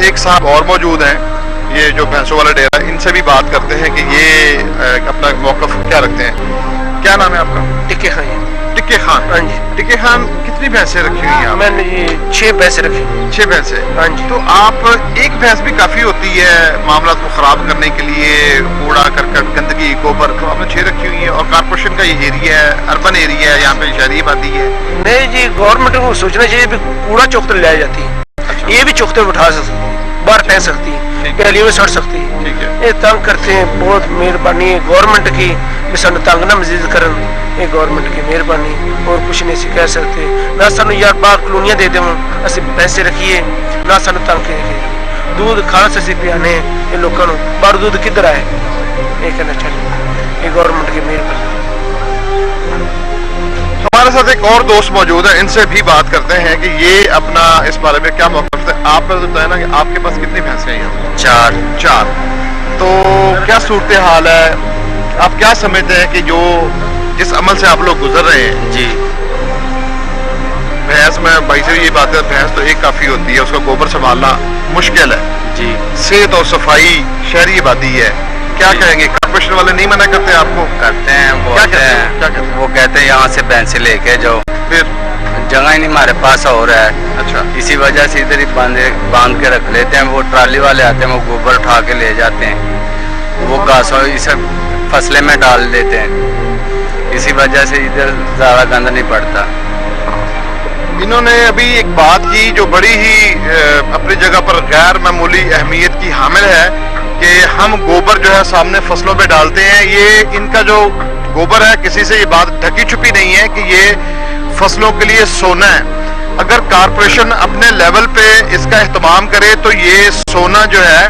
ایک صاحب اور موجود ہیں, یہ جو بھینسوں والا ڈیرا, ان سے بھی بات کرتے ہیں کہ یہ اپنا موقف کیا رکھتے ہیں. کیا نام ہے آپ کا؟ ٹکے خان. ٹکے خان. ہاں جی. ٹکے خان, کتنی بھینسیں رکھی ہوئی ہیں؟ میں نے 6 بھینسیں رکھی. 6 بھینسیں. ہاں جی. تو آپ ایک بھینس بھی کافی ہوتی ہے معاملات کو خراب کرنے کے لیے, کوڑا کرکٹ گندگی گوبر, تو آپ نے 6 رکھی ہوئی ہیں. اور کارپوریشن کا یہ ایریا ہے, اربن ایریا ہے, یہاں پہ شہری آبادی ہے. نہیں جی, گورنمنٹ کو سوچنا چاہیے بھی کوڑا چوکتے لے جاتی ہے, یہ بھی چوکتے اٹھا سکتی ہے, باہر پھینک سکتی ہے, گلیوں میں سڑ سکتی ہے. یہ تنگ کرتے ہیں, بہت مہربانی ہے گورنمنٹ کی بھی سانو تنگ نہ مزید کرن, یہ گورنمنٹ کی مہربانی, اور کچھ نہیں سی کہہ سکتے. نہ سانو یار باہر کلونیاں دے دیں, اسی پیسے رکھیے, نہ سانو تنگ کریے. دودھ کھانا سے پیانے یہ لوگوں کو, باہر دودھ کدھر آئے, یہ کہنا چاہیے. یہ گورنمنٹ کی مہربانی. ہمارے ساتھ ایک اور دوست موجود ہے, ان سے بھی بات کرتے ہیں کہ یہ اپنا اس بارے میں کیا موقف ہے. آپ نے بتایا نا کہ آپ کے پاس کتنی بھینسیں ہیں؟ 4. تو کیا صورتحال ہے, آپ کیا سمجھتے ہیں کہ جو جس عمل سے آپ لوگ گزر رہے ہیں؟ جی, بھینس میں بھائی سے یہ بات ہے, بھینس تو ایک کافی ہوتی ہے, اس کا گوبر سنبھالنا مشکل ہے. جی, صحت اور صفائی شہری آبادی ہے, کیا کہیں گے؟ کارپوریشن والے نہیں منع کرتے آپ کو؟ کرتے ہیں. وہ کہتے ہیں یہاں سے بھینسیں لے کے جاؤ, پھر جگہ ہی نہیں ہمارے پاس ہو رہا ہے. اچھا, اسی وجہ سے ادھر ہی باندھ کے رکھ لیتے ہیں. وہ ٹرالی والے آتے ہیں, وہ گوبر اٹھا کے لے جاتے ہیں, وہ گھاسوں اسے فصلیں میں ڈال دیتے ہیں. اسی وجہ سے ادھر زیادہ گند نہیں پڑتا. انہوں نے ابھی ایک بات کی جو بڑی ہی اپنی جگہ پر غیر معمولی اہمیت کی حامل ہے کہ ہم گوبر جو ہے سامنے فصلوں پہ ڈالتے ہیں. یہ ان کا جو گوبر ہے, کسی سے یہ بات ڈھکی چھپی نہیں ہے کہ یہ فصلوں کے لیے سونا ہے. اگر کارپوریشن اپنے لیول پہ اس کا اہتمام کرے تو یہ سونا جو ہے,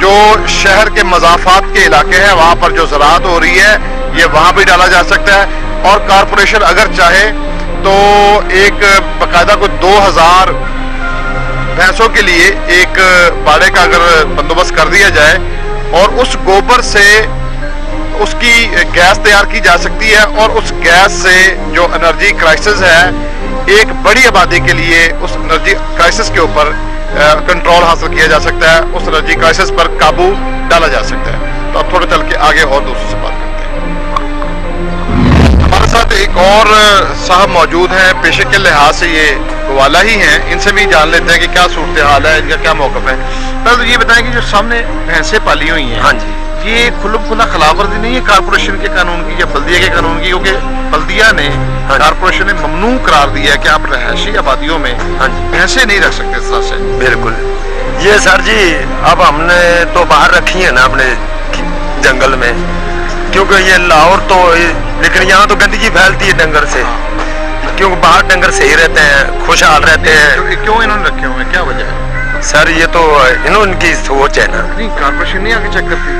جو شہر کے مضافات کے علاقے ہیں وہاں پر جو زراعت ہو رہی ہے, یہ وہاں بھی ڈالا جا سکتا ہے. اور کارپوریشن اگر چاہے تو ایک باقاعدہ کو 2000 بھینسوں کے لیے ایک باڑے کا اگر بندوبست کر دیا جائے اور اس گوبر سے اس کی گیس تیار کی جا سکتی ہے, اور اس گیس سے جو انرجی کرائسس ہے ایک بڑی آبادی کے لیے اس انرجی کرائسس کے اوپر کنٹرول حاصل کیا جا سکتا ہے, اس انرجی کرائسس پر قابو ڈالا جا سکتا ہے. تو اب تھوڑا چل کے آگے اور دوستوں سے بات کرتے ہیں. ہمارے ساتھ ایک اور صاحب موجود ہیں, پیشے کے لحاظ سے یہ گوالا ہی ہیں, ان سے بھی جان لیتے ہیں کہ کیا صورتحال ہے, ان کا کیا موقف ہے. پہلے تو یہ بتائیں کہ جو سامنے بھینسیں پالی ہوئی ہیں, ہاں جی, یہ کھلم کھلا خلاف ورزی نہیں ہے کارپوریشن کے قانون کی یا بلدیہ کے قانون کی؟ کیونکہ بلدیہ نے, کارپوریشن نے ممنوع قرار دیا ہے کہ آپ رہائشی آبادیوں میں بھینسیں نہیں رکھ سکتے اس طرح سے. بالکل. یہ سر جی اب ہم نے تو باہر رکھی ہیں نا اپنے جنگل میں, کیونکہ یہ لاہور تو, لیکن یہاں تو گندگی پھیلتی ہے ڈنگر سے, کیونکہ باہر ڈنگر صحیح رہتے ہیں, خوشحال رہتے ہیں. کیوں انہوں نے رکھے ہوئے ہیں, کیا وجہ ہے سر؟ یہ تو انہوں کی سوچ ہے نا. نہیں, کارپوریشن نہیں آگے چیک کرتی,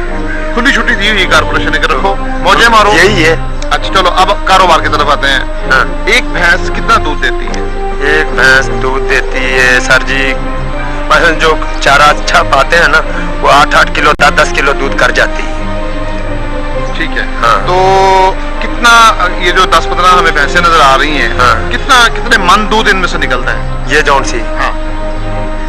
کھلی چھٹی دی ہوئی کارپوریشن نے کہ رکھو موجے مارو, یہی ہے. اچھا چلو اب کاروبار کی طرف آتے ہیں. ایک بھینس کتنا دودھ دیتی ہے؟ ایک بھینس دودھ دیتی ہے سر جی, مثلا جو چارہ اچھا پاتے ہیں نا وہ 8-8 کلو 10-10 کلو دودھ کر جاتی ہے. ٹھیک ہے. ہاں. تو کتنا یہ جو 10-15 ہمیں بھینسیں نظر آ رہی ہیں, کتنے من دودھ ان میں سے نکلتا ہے؟ یہ جون سی ہاں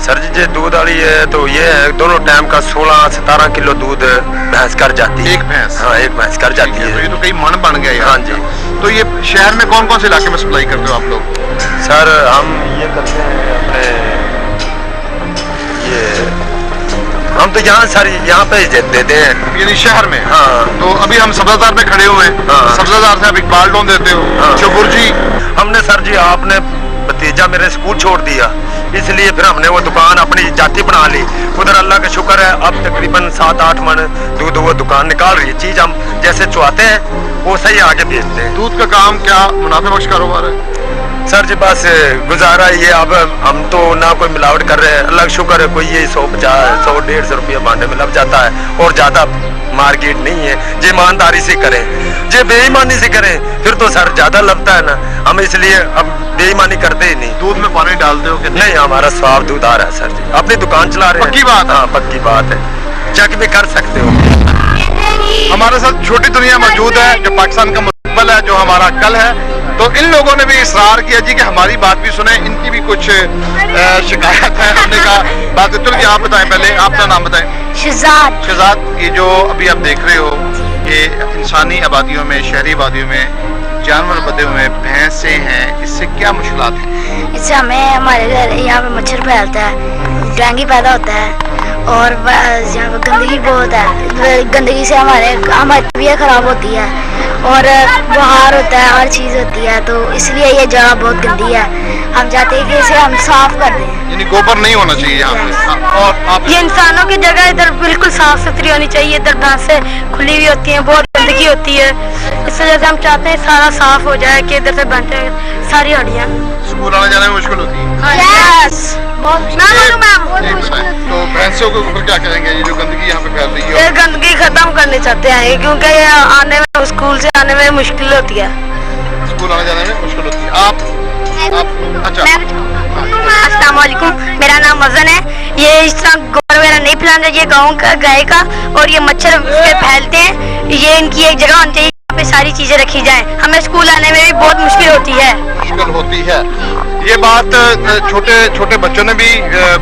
سر جی, جو دودھ والی ہے تو یہ ہے دونوں ٹائم کا 16-17 کلو دودھ بھینس کر جاتی ہے. ایک بھینس؟ ہاں, ایک بھینس کر جاتی ہے. تو یہ تو کئی من بن گیا. ہاں جی. تو یہ شہر میں کون کون سے علاقے میں سپلائی کرتے ہو آپ لوگ؟ سر ہم یہ کرتے ہیں اپنے, ہم تو یہاں سر یہاں پہ دیتے ہیں, یعنی شہر میں. ہاں. تو ابھی ہم سبزہ دار میں کھڑے ہوئے ہیں. ہاں. سبزہ دار سے آپ اقبال ڈون دیتے ہو, شکر جی. ہم نے سر جی, آپ نے بھتیجا میرے اسکول چھوڑ دیا, اس لیے پھر ہم نے وہ دکان اپنی جاتی بنا لی. ادھر اللہ کا شکر ہے اب تقریباً 7-8 من دودھ وہ دکان نکال رہی ہے. چیز ہم جیسے چواتے ہیں وہ صحیح آگے بیچتے ہیں. دودھ کا کام کیا منافع بخش کاروبار ہے سر جی؟ بس گزارا یہ, اب ہم تو نہ کوئی ملاوٹ کر رہے ہیں, اللہ کا شکر ہے. کوئی یہ 100-150 روپیہ بانڈے میں لگ جاتا ہے, اور زیادہ مارکیٹ نہیں ہے. جو ایمانداری سے کریں, جو بے ایمانی سے کریں پھر تو سر زیادہ لگتا ہے نا. ہم اس لیے اب بے ایمانی کرتے ہی نہیں. دودھ میں پانی ڈالتے ہو کہ نہیں؟ ہمارا صاف دودھ آ رہا ہے سر جی, اپنی دکان چلا رہے ہیں. پکی بات؟ ہاں پکی بات ہے, چیک بھی کر سکتے ہو. ہمارے ساتھ چھوٹی دنیا موجود ہے جو پاکستان کا مستقبل ہے, جو ہمارا کل ہے. तो इन लोगों ने भी इसरार किया जी कि हमारी बात भी सुने, इनकी भी कुछ शिकायत है। हमने कहा बात, चलो जी आप बताएं, पहले अपना नाम बताएं। शहजाद, ये जो अभी आप देख रहे हो ये इंसानी आबादियों में, शहरी आबादियों में जानवर बदे हुए भैंसे हैं, इससे क्या मुश्किलात हैं? इससे हमें हमारे घर यहाँ पे मच्छर फैलता है, डेंगू पैदा होता है और यहाँ पे गंदगी बहुत है। गंदगी से हमारी तबीयत खराब होती है और बुखार होता है, हर चीज़ होती है, तो इसलिए ये जगह बहुत गंदी है। हम चाहते हैं कि इसे हम साफ कर दें। यानी गोबर नहीं होना चाहिए यहाँ पे। और आप ये इंसानों की जगह इधर बिल्कुल साफ सुथरी होनी चाहिए। इधर भैंसें खुली हुई होती हैं, बहुत गंदगी होती है, इस वजह से हम चाहते हैं सारा साफ हो जाए कि इधर से बनते सारी हड्डियाँ। स्कूल आने जाने में मुश्किल होती है। तो भैंसों के ऊपर क्या कहेंगे, ये जो गंदगी यहाँ पे फैल रही है? ये गंदगी खत्म करनी चाहते हैं क्योंकि ये आने में, स्कूल से आने में मुश्किल होती है। स्कूल आने जाने में मुश्किल होती है। आप अच्छा, अस्सलाम वालेकुम, मेरा नाम वजन है। ये इस तरह गोबर वगैरह नहीं फैलाना चाहिए गाँव का, गाय का, और ये मच्छर फैलते हैं। ये इनकी एक जगह होनी चाहिए पे सारी चीजें रखी जाएं। हमें स्कूल आने में भी बहुत मुश्किल होती है। ये बात छोटे छोटे बच्चों ने भी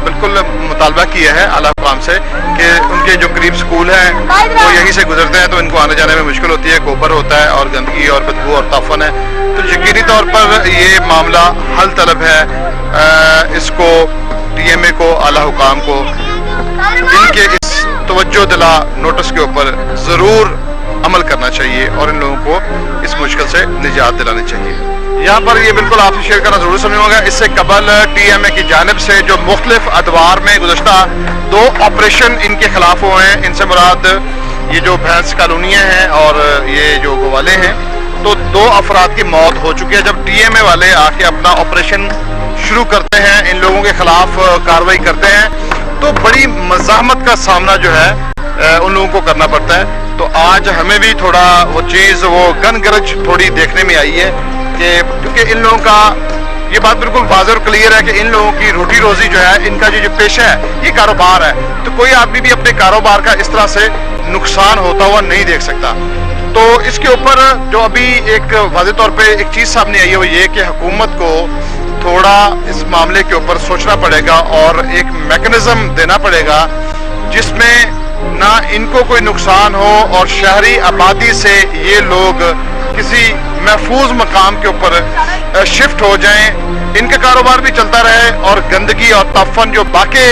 बिल्कुल मुतालबा किया है आला हुकाम से कि उनके जो करीब स्कूल है वो यहीं से गुजरते हैं, तो इनको आने जाने में मुश्किल होती है। गोबर होता है और गंदगी और बदबू और ताफन है, तो यकीनी तौर पर ये मामला हल तलब है। इसको DMA को, आला हुकाम को इनके इस तवज्जो दिला नोटिस के ऊपर ज़रूर अमल करना चाहिए और इन लोगों को इस मुश्किल से निजात दिलानी चाहिए। यहाँ पर ये बिल्कुल आपसे शेयर करना जरूर समझ होगा। इससे कबल TMA की जानिब से जो मुख्तलिफ अदवार में गुज़श्ता 2 ऑपरेशन इनके खिलाफ हुए हैं। इनसे मुराद ये जो भैंस कॉलोनियाँ हैं और ये जो गवाले हैं, तो 2 अफराद की मौत हो चुकी है। जब TMA वाले आके अपना ऑपरेशन शुरू करते हैं, इन लोगों के खिलाफ कार्रवाई करते हैं, तो बड़ी मज़ाहमत का सामना जो है उन लोगों को करना पड़ता है। तो आज हमें भी थोड़ा वो चीज़, वो गन गरज थोड़ी देखने में आई है कि क्योंकि इन लोगों का ये बात बिल्कुल वाज़ेह और क्लियर है कि इन लोगों की रोटी रोज़ी जो है, इनका जो पेशा है, ये कारोबार है। तो कोई आदमी भी अपने कारोबार का इस तरह से नुकसान होता हुआ नहीं देख सकता। तो इसके ऊपर जो अभी एक वाज़ेह तौर पे एक चीज़ सामने आई है वो ये कि हुकूमत को थोड़ा इस मामले के ऊपर सोचना पड़ेगा और एक मैकेनिज्म देना पड़ेगा जिसमें ना इनको कोई नुकसान हो और शहरी आबादी से ये लोग किसी महफूज मकाम के ऊपर शिफ्ट हो जाएं, इनका कारोबार भी चलता रहे और गंदगी और ताफन जो बाकी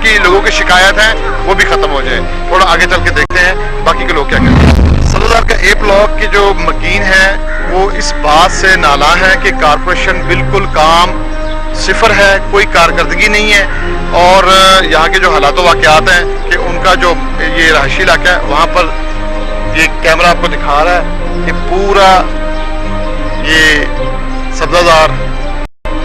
की लोगों की शिकायत है वो भी ख़त्म हो जाए। थोड़ा आगे चल के देखते हैं बाकी के लोग क्या कहते हैं। सदरदार का A ब्लॉक की जो मकीन है वो इस बात से नाला है कि कारपोरेशन बिल्कुल काम सिफर है, कोई कारकर्दगी नहीं है और यहाँ के जो हालात वाक़यात हैं कि उनका जो ये रहायशी इलाका है वहाँ पर ये कैमरा आपको दिखा रहा है कि पूरा ये सब्ज़ादार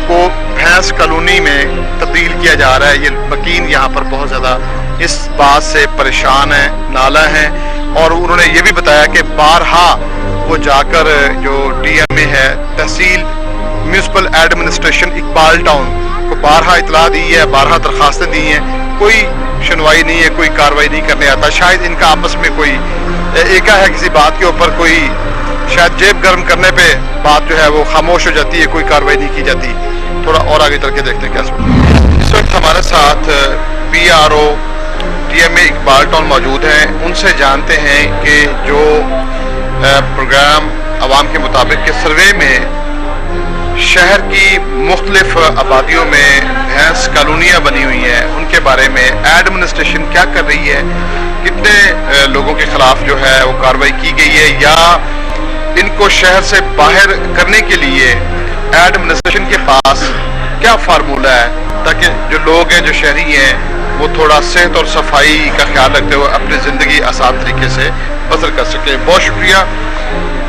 को भैंस कॉलोनी में तब्दील किया जा रहा है। ये मकीन यहाँ पर बहुत ज़्यादा इस बात से परेशान है, नाला है, और उन्होंने ये भी बताया कि बारहा वो जाकर जो DMA है, तहसील म्यूनसिपल एडमिनिस्ट्रेशन इकबाल टाउन को बारहा इतला दी है, बारहा दरखास्तें दी हैं, कोई सुनवाई नहीं है, कोई कार्रवाई नहीं करने आता। शायद इनका आपस में कोई एका है किसी बात के ऊपर, कोई शायद जेब गर्म करने पे बात जो है वो खामोश हो जाती है, कोई कार्रवाई नहीं की जाती। थोड़ा और आगे चल के देखते हैं क्या। इस वक्त हमारे साथ PRO DMA इकबाल टाउन मौजूद हैं, उनसे जानते हैं कि जो प्रोग्राम आवाम के मुताबिक के सर्वे में शहर की मुख्तलिफ आबादियों में भैंस कॉलोनियाँ बनी हुई हैं, उनके बारे में एडमिनिस्ट्रेशन क्या कर रही है, कितने लोगों के खिलाफ जो है वो कार्रवाई की गई है, या इनको शहर से बाहर करने के लिए एडमिनिस्ट्रेशन के पास क्या फार्मूला है ताकि जो लोग हैं, जो शहरी हैं, वो थोड़ा सेहत और सफाई का ख्याल रखते हुए अपनी ज़िंदगी आसान तरीके से बसर कर सके। बहुत शुक्रिया।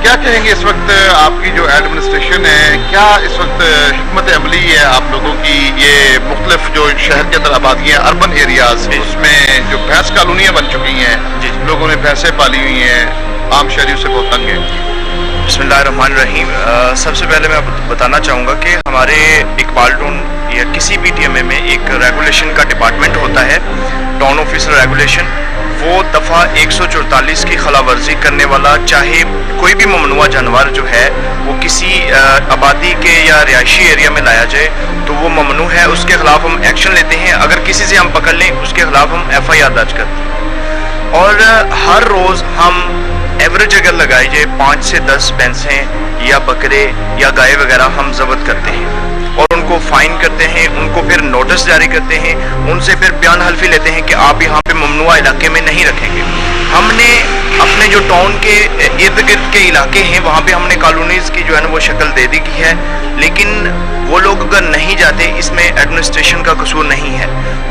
क्या कहेंगे इस वक्त आपकी जो एडमिनिस्ट्रेशन है, क्या इस वक्त हिकमत अमली है आप लोगों की, ये मुख्तलिफ जो शहर के अंदर आबादियाँ, अर्बन एरियाज, उसमें जो भैंस कॉलोनियाँ बन चुकी हैं, लोगों ने भैंसें पाली हुई हैं, आम शहरियों से बहुत तंग है। बिस्मिल्लाहिर्रहमानिर्रहीम। सबसे पहले मैं बताना चाहूँगा कि हमारे इकबाल टाउन या किसी भी DMA में एक रेगुलेशन का डिपार्टमेंट होता है। टाउन ऑफिसर रेगुलेशन, वो दफ़ा 144 की खिलाफ वर्जी करने वाला चाहे कोई भी ममनुआ जानवर जो है वो किसी आबादी के या रिहायशी एरिया में लाया जाए तो वो ममनू है, उसके खिलाफ हम एक्शन लेते हैं। अगर किसी से हम पकड़ लें उसके खिलाफ हम FIR दर्ज करते हैं। और हर रोज़ हम एवरेज अगर लगाई जाए 5 से 10 भैंसें या बकरे या गाय वगैरह हम जब्त करते हैं और उनको फाइन करते हैं, उनको फिर नोटिस जारी करते हैं, उनसे फिर बयान हल्फी लेते हैं कि आप यहाँ पे ममनुआ इलाके में नहीं रखेंगे। हमने अपने जो टाउन के इर्द गिर्द के इलाके हैं वहाँ पे हमने कॉलोनीज़ की जो है ना वो शक्ल दे दी की है, लेकिन वो लोग अगर नहीं जाते इसमें एडमिनिस्ट्रेशन का कसूर नहीं है,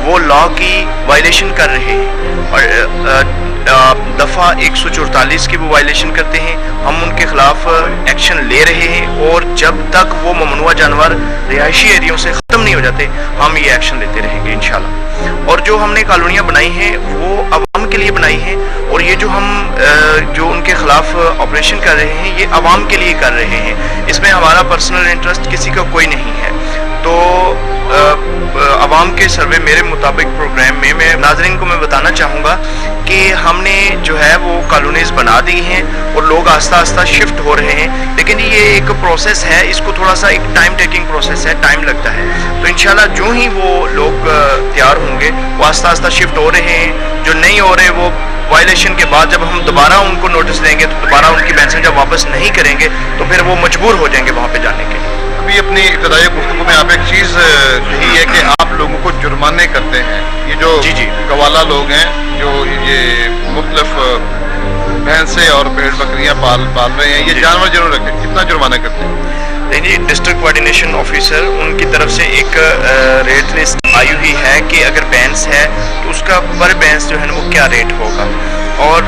वो लॉ की वायलेशन कर रहे हैं और दफ़ा 144 की वो वायलेशन करते हैं। हम उनके खिलाफ एक्शन ले रहे हैं और जब तक वो ममनुआ जानवर रिहायशी एरियो से ख़त्म नहीं हो जाते हम ये एक्शन लेते रहेंगे इंशाल्लाह। और जो हमने कॉलोनियाँ बनाई हैं वो आवाम के लिए बनाई हैं और ये जो हम जो उनके खिलाफ ऑपरेशन कर रहे हैं ये आवाम के लिए कर रहे हैं, इसमें हमारा पर्सनल इंटरेस्ट किसी का कोई नहीं है। तो आवाम के सर्वे मेरे मुताबिक प्रोग्राम में मैं नाज़रीन को मैं बताना चाहूँगा कि हमने जो है वो कॉलोनीज़ बना दी हैं और लोग आस्ता आस्ता शिफ्ट हो रहे हैं, लेकिन ये एक प्रोसेस है, इसको थोड़ा सा एक टाइम टेकिंग प्रोसेस है, टाइम लगता है। तो इंशाल्लाह जो ही वो लोग तैयार होंगे वो आस्ता आस्ता शिफ्ट हो रहे हैं, जो नहीं हो रहे वो वायलेशन के बाद जब हम दोबारा उनको नोटिस देंगे तो दोबारा उनकी भैंसें जब वापस नहीं करेंगे तो फिर वो मजबूर हो जाएंगे वहाँ पे जाने के लिए। अभी अपनी इब्तदाई गुफ्तगू में आप एक चीज़ कही है कि आप लोगों को जुर्माने करते हैं, ये जो जी गवाला लोग हैं जो ये मुख्तलिफ भैंसें और भेड़ बकरियां पाल रहे हैं, ये जानवर जरूर रखें, कितना जुर्माना करते हैं? नहीं जी, डिस्ट्रिक्ट कोऑर्डिनेशन ऑफिसर उनकी तरफ से एक रेट लिस्ट आई हुई है कि अगर भैंस है तो उसका पर भैंस जो है ना वो क्या रेट होगा, और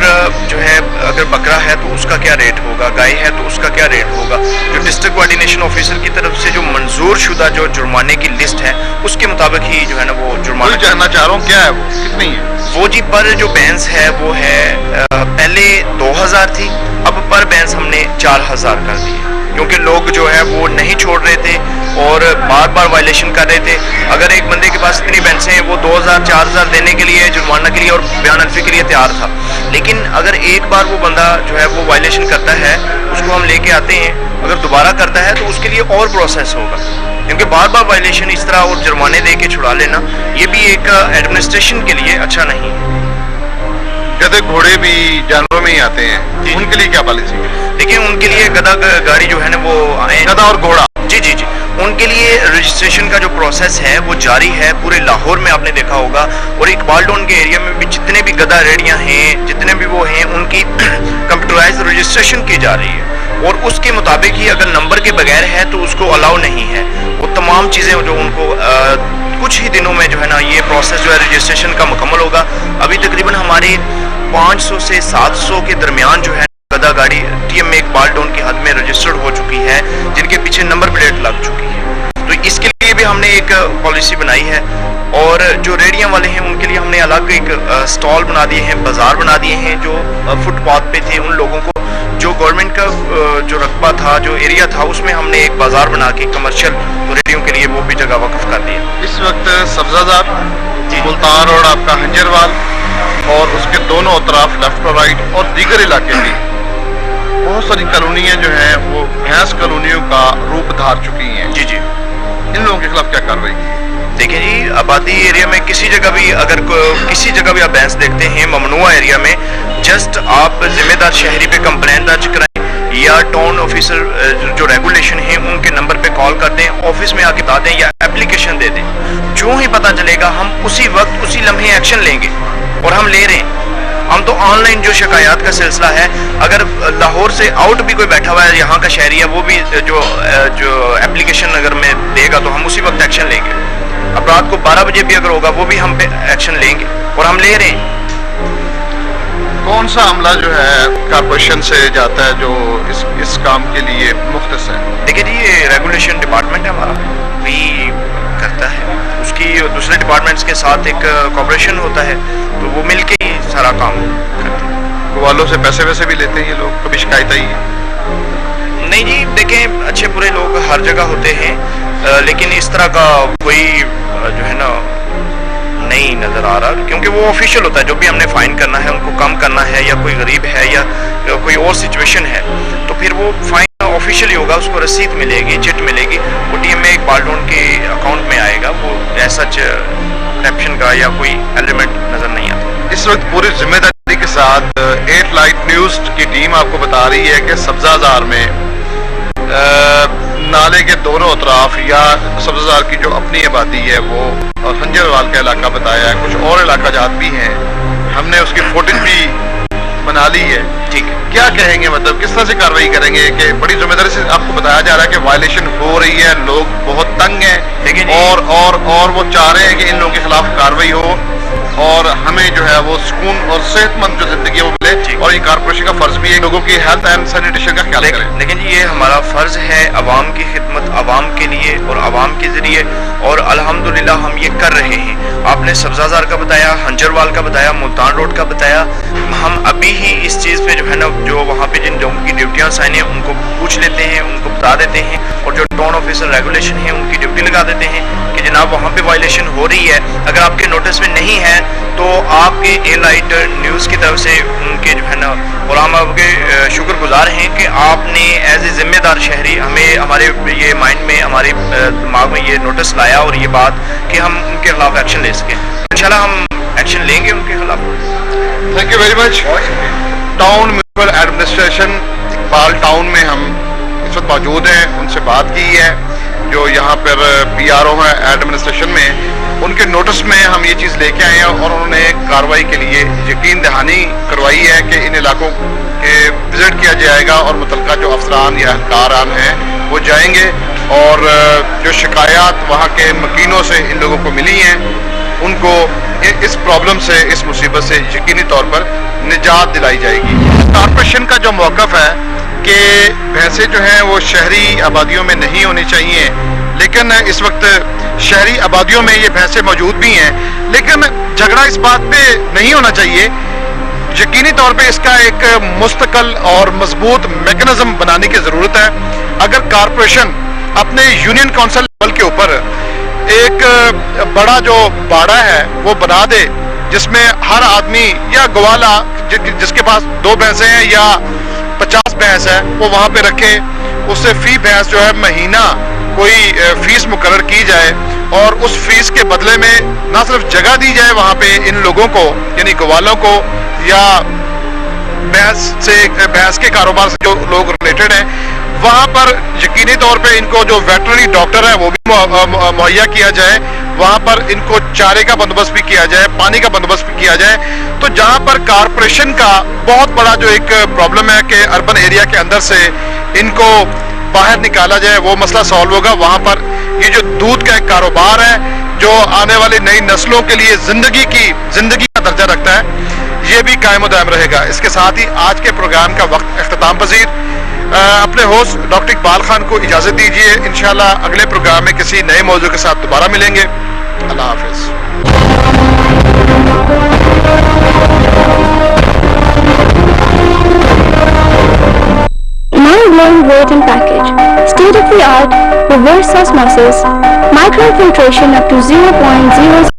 जो है अगर बकरा है तो उसका क्या रेट होगा, गाय है तो उसका क्या रेट होगा। जो डिस्ट्रिक्ट कोऑर्डिनेशन ऑफिसर की तरफ से जो मंजूर शुदा जो जुर्माने की लिस्ट है उसके मुताबिक ही जो है ना वो जुर्माना जानना चाह रहा हूँ क्या है वो, कितनी है वो जी। पर जो भैंस है वो है पहले 2000 थी, अब पर भैंस हमने 4000 कर दी है, क्योंकि लोग जो है वो नहीं छोड़ रहे थे और बार बार वायलेशन कर रहे थे। अगर एक बंदे के पास इतनी भैंसें हैं वो 2000-4000 देने के लिए, जुर्माना के लिए और बयान हल्फी के लिए तैयार था, लेकिन अगर एक बार वो बंदा जो है वो वायलेशन करता है उसको हम लेके आते हैं, अगर दोबारा करता है तो उसके लिए और प्रोसेस होगा, क्योंकि बार बार वायलेशन इस तरह और जुर्माने दे के छुड़ा लेना ये भी एक एडमिनिस्ट्रेशन के लिए अच्छा नहीं है। गधे घोड़े भी जानवरों में ही आते हैं, उनके लिए क्या पॉलिसी है? देखिए उनके लिए गधा गाड़ी जो है ना वो गधा और घोड़ा जी उनके लिए रजिस्ट्रेशन का जो प्रोसेस है वो जारी है। पूरे लाहौर में आपने देखा होगा और इकबाल टाउन के एरिया में भी जितने भी गधा रेडियां हैं, जितने भी वो हैं, उनकी कंप्यूटराइज रजिस्ट्रेशन की जा रही है और उसके मुताबिक ही अगर नंबर के बगैर है तो उसको अलाउ नहीं है। वो तमाम चीज़ें जो उनको कुछ ही दिनों में जो है ना ये प्रोसेस जो है रजिस्ट्रेशन का मुकम्मल होगा। अभी तकरीबन हमारे 500 से 700 के दरमियान जो है गधा गाड़ी TMA इकबाल टाउन की हद में रजिस्टर्ड हो चुकी है, जिनके पीछे नंबर प्लेट लग चुकी है। तो इसके लिए भी हमने एक पॉलिसी बनाई है और जो रेडियां वाले हैं उनके लिए हमने अलग एक स्टॉल बना दिए हैं, बाजार बना दिए हैं। जो फुटपाथ पे थे उन लोगों को जो गवर्नमेंट का जो रकबा था, जो एरिया था, उसमें हमने एक बाजार बना के कमर्शियल रेडियो के लिए वो भी जगह वक्फ कर दिया। इस वक्त सब्जाजार, मुल्तान रोड, आपका हंजरवाल और उसके दोनों तरफ लेफ्ट और राइट और दीगर इलाके भी बहुत सारी कॉलोनियाँ जो हैं वो भैंस कॉलोनियों का रूप धार चुकी हैं। जी इन लोगों के खिलाफ क्या कार्रवाई की? देखिए जी, आबादी एरिया में किसी जगह भी अगर किसी जगह भी आप भैंस देखते हैं ममनुआ एरिया में, जस्ट आप जिम्मेदार शहरी पे कंप्लेंट दर्ज कराएं या टाउन ऑफिसर जो रेगुलेशन है उनके नंबर पे कॉल कर दें, ऑफिस में आके बता दें या एप्लीकेशन दे दें। जो ही पता चलेगा हम उसी वक्त उसी लम्हे एक्शन लेंगे और हम ले रहे हैं। हम तो ऑनलाइन जो शिकायत का सिलसिला है, अगर लाहौर से आउट भी कोई बैठा हुआ है यहाँ का शहरी है, वो भी जो एप्लीकेशन अगर में देगा तो हम उसी वक्त एक्शन लेंगे। अब रात को 12 बजे भी अगर होगा वो भी हम पे एक्शन लेंगे और हम ले रहे हैं। कौन सा अमला जो है कॉर्पोरेशन से जाता है जो इस काम के लिए मुख्तस है? देखिए जी, ये रेगुलेशन डिपार्टमेंट है हमारा, भी करता है, उसकी दूसरे डिपार्टमेंट्स के साथ एक कॉर्पोरेशन होता है तो वो मिलके ही सारा काम करते हैं। वालों से पैसे वैसे भी लेते हैं ये लोग, कभी शिकायत आई है? नहीं जी, देखें अच्छे बुरे लोग हर जगह होते हैं, लेकिन इस तरह का कोई जो है ना نہیں نظر آ رہا، کیونکہ وہ آفیشیل ہوتا ہے، جو بھی ہم نے فائن کرنا ہے ان کو کم کرنا ہے، یا کوئی غریب ہے یا کوئی اور سچویشن ہے تو پھر وہ فائن آفیشیلی ہوگا، اس کو رسید ملے گی، چٹ ملے گی، وہ ٹی ایم اے اقبال ڈون کے اکاؤنٹ میں آئے گا، وہ ایسا کرپشن کا یا کوئی ایلیمنٹ نظر نہیں آتا۔ اس وقت پوری ذمہ داری کے ساتھ 8 لائٹ نیوز کی ٹیم آپ کو بتا رہی ہے کہ سبزہ زار میں نالے کے دونوں اطراف یا سبزہ زار کی جو اپنی آبادی ہے وہ خنجروال کا علاقہ بتایا ہے، کچھ اور علاقہ جات بھی ہیں، ہم نے اس کی فوٹیج بھی بنا لی ہے، ٹھیک ہے، کیا کہیں گے، مطلب کس طرح سے کارروائی کریں گے کہ بڑی ذمہ داری سے آپ کو بتایا جا رہا ہے کہ وائلیشن ہو رہی ہے، لوگ بہت تنگ ہیں، لیکن اور وہ چاہ رہے ہیں کہ ان لوگوں کے خلاف کارروائی ہو اور ہمیں جو ہے وہ سکون اور صحت مند جو زندگی ہے وہ ملے، اور یہ کارپوریشن کا فرض بھی ہے لوگوں کی ہیلتھ اینڈ سینیٹیشن کا خیال کریں۔ لیکن جی یہ ہمارا فرض ہے عوام کی خدمت، عوام کے لیے اور عوام کے ذریعے، اور الحمدللہ ہم یہ کر رہے ہیں۔ آپ نے سبزہ زار کا بتایا، ہنجروال کا بتایا، ملتان روڈ کا بتایا، ہم ابھی ہی اس چیز پہ جو ہے نا، جو وہاں پہ جن لوگوں کی ڈیوٹیاں سائن ہیں ان کو پوچھ لیتے ہیں، ان کو بتا دیتے ہیں، اور جو ٹاؤن آفیسر ریگولیشن ہے ان کی ڈیوٹی لگا دیتے ہیں کہ جناب وہاں پہ وائلیشن ہو رہی ہے، اگر آپ کے نوٹس میں نہیں ہے تو آپ کے اے لائٹ نیوز کی طرف سے ان کے جو ہے نا، اور ہم آپ کے شکر گزار ہیں کہ آپ نے ایز اے ذمہ دار شہری ہمیں ہمارے یہ مائنڈ میں، ہمارے دماغ میں یہ نوٹس لایا اور یہ بات کہ ہم ان کے خلاف ایکشن لے سکیں۔ انشاءاللہ ہم ایکشن لیں گے ان کے خلاف۔ Thank you very much. Town municipal administration Iqbal town میں ہم اس وقت موجود ہیں، ان سے بات کی ہے جو یہاں پر پی آر او ہیں ایڈمنسٹریشن میں، ان کے نوٹس میں ہم یہ چیز لے کے آئے ہیں اور انہوں نے کارروائی کے لیے یقین دہانی کروائی ہے کہ ان علاقوں کے وزٹ کیا جائے گا اور متعلقہ جو افسران یا اہلکاران ہیں وہ جائیں گے، اور جو شکایات وہاں کے مکینوں سے ان لوگوں کو ملی ہیں ان کو اس پرابلم سے، اس مصیبت سے یقینی طور پر نجات دلائی جائے گی۔ کارپوریشن کا جو موقف ہے کہ بھینسیں جو ہیں وہ شہری آبادیوں میں نہیں ہونی چاہیے، لیکن اس وقت شہری آبادیوں میں یہ بھینسیں موجود بھی ہیں، لیکن جھگڑا اس بات پہ نہیں ہونا چاہیے۔ یقینی طور پہ اس کا ایک مستقل اور مضبوط میکنزم بنانے کی ضرورت ہے۔ اگر کارپوریشن اپنے یونین کونسل لیول کے اوپر ایک بڑا جو باڑا ہے وہ بنا دے جس میں ہر آدمی یا گوالا جس کے پاس 2 بھینسیں ہیں یا 50 بھینس ہے وہ وہاں پہ رکھے، اس سے فی بھینس جو ہے مہینہ کوئی فیس مقرر کی جائے، اور اس فیس کے بدلے میں نہ صرف جگہ دی جائے وہاں پہ ان لوگوں کو یعنی گوالوں کو یا بھینس کے کاروبار سے جو لوگ ریلیٹڈ ہیں، وہاں پر یقینی طور پہ ان کو جو ویٹرنری ڈاکٹر ہے وہ بھی مہیا کیا جائے، وہاں پر ان کو چارے کا بندوبست بھی کیا جائے، پانی کا بندوبست بھی کیا جائے۔ تو جہاں پر کارپوریشن کا بہت بڑا جو ایک پرابلم ہے کہ اربن ایریا کے اندر سے ان کو باہر نکالا جائے، وہ مسئلہ سالو ہوگا۔ وہاں پر یہ جو دودھ کا ایک کاروبار ہے جو آنے والی نئی نسلوں کے لیے زندگی کا درجہ رکھتا ہے، یہ بھی قائم و دائم رہے گا۔ اس کے ساتھ ہی آج کے پروگرام کا وقت اختتام پذیر، اپنے ہوسٹ ڈاکٹر اقبال خان کو اجازت دیجیے، انشاءاللہ اگلے پروگرام میں کسی نئے موضوع کے ساتھ دوبارہ ملیں گے۔ اللہ حافظ۔ Mind-blowing weight and package, state-of-the-art reverse osmosis, microinfiltration up to 0.00